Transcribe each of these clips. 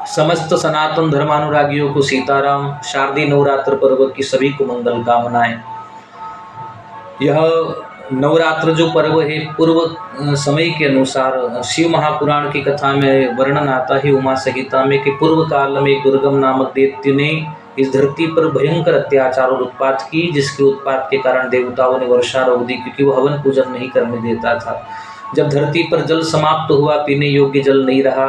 समस्त सनातन धर्मानुरागियों को सीताराम। शारदीय नवरात्र पर्व की सभी को मंगल कामनाएं। यह नवरात्र जो पर्व है पूर्व समय के अनुसार शिव महापुराण की कथा में वर्णन आता है उमा संहिता में कि पूर्व काल में एक दुर्गम नामक दैत्य ने इस धरती पर भयंकर अत्याचार और उत्पात की, जिसके उत्पात के कारण देवताओं ने वर्षा रोक दी, क्योंकि वो हवन पूजन नहीं करने देता था। जब धरती पर जल समाप्त हुआ, पीने योग्य जल नहीं रहा,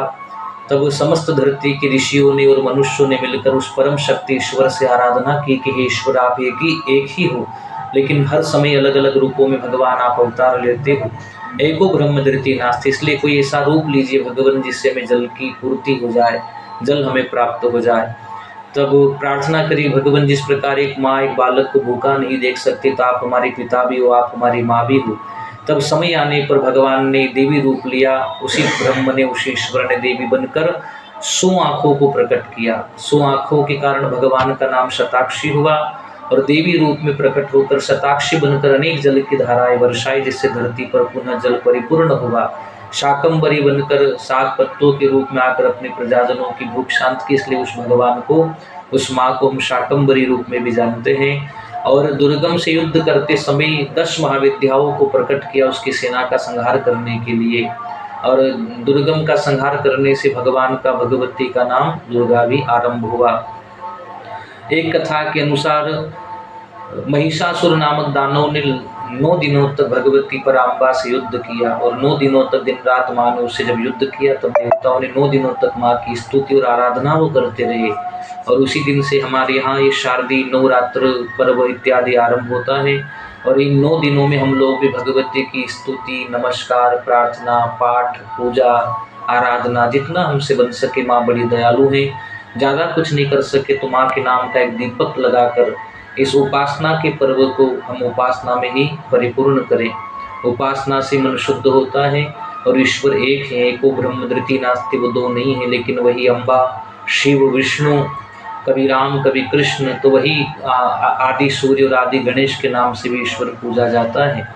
तब समस्त धरती के ऋषियों ने और मनुष्यों ने मिलकर उस परम शक्ति ईश्वर से आराधना की कि हे ईश्वर, आप एक ही हो, लेकिन हर समय अलग अलग रूपों में भगवान आप अवतार लेते हो। एको ब्रह्म धरती नास्ति, इसलिए कोई ऐसा रूप लीजिए भगवान जिससे हमें जल की पूर्ति हो जाए, जल हमें प्राप्त हो जाए। तब प्रार्थना करी भगवान, जिस प्रकार एक माँ एक बालक को भूखा नहीं देख सकती, तो आप हमारे पिता भी हो, आप हमारी माँ भी हो। तब समय आने पर भगवान ने देवी रूप लिया, उसी ब्रह्म ने, उसी ईश्वर ने देवी बनकर 100 आँखों को प्रकट किया। 100 आँखों के कारण भगवान का नाम शताक्षी हुआ और देवी रूप में प्रकट होकर शताक्षी बनकर अनेक जल की धाराएं वर्षाई, जिससे धरती पर पुनः जल परिपूर्ण हुआ। शाकंभरी बनकर साग पत्तों के रूप में आकर अपने प्रजाजनों की भूख शांत की, इसलिए उस भगवान को, उस माँ को हम शाकंभरी रूप में भी जानते हैं। और दुर्गम से युद्ध करते समय 10 महाविद्याओं को प्रकट किया उसकी सेना का संहार करने के लिए, और दुर्गम का संहार करने से भगवान का, भगवती का नाम दुर्गा भी आरंभ हुआ। एक कथा के अनुसार महिषासुर नामक दानव ने 9 दिनों तक भगवती पर अम्बा से युद्ध किया, और 9 दिनों तक दिन रात माँ ने उससे जब युद्ध किया, तब देवताओं ने 9 दिनों तक माँ की स्तुति और आराधना वो करते रहे। और उसी दिन से हमारे यहाँ ये शारदीय नवरात्र पर्व इत्यादि आरंभ होता है। और इन 9 दिनों में हम लोग भी भगवती की स्तुति, नमस्कार, प्रार्थना, पाठ, पूजा, आराधना जितना हमसे बन सके, माँ बड़ी दयालु है। ज़्यादा कुछ नहीं कर सके तो माँ के नाम का एक दीपक लगाकर इस उपासना के पर्व को हम उपासना में ही परिपूर्ण करें। उपासना से मन शुद्ध होता है और ईश्वर एक है, एको ब्रह्म धृति नास्ति, वो 2 नहीं है, लेकिन वही अम्बा, शिव, विष्णु, कभी राम कभी कृष्ण, तो वही आदि सूर्य और आदि गणेश के नाम से भी ईश्वर पूजा जाता है।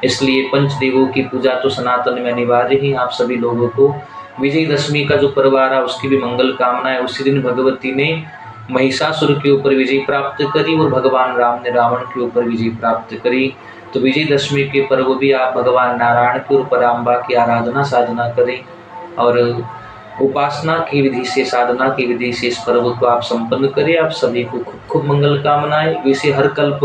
इसलिए पंचदेवों की पूजा तो सनातन में अनिवार्य ही। आप सभी लोगों को विजयदशमी का जो पर्व आ रहा उसकी भी मंगल कामना है। उसी दिन भगवती ने महिषासुर के ऊपर विजय प्राप्त करी और भगवान राम ने रावण के ऊपर विजय प्राप्त करी। तो विजयदशमी के पर्व भी आप भगवान नारायण की और पराम्बा की आराधना साधना करें और उपासना की विधि से, साधना की विधि से इस पर्व को आप संपन्न करें। आप सभी को खूब खूब मंगल कामनाएं। वैसे हर कल्प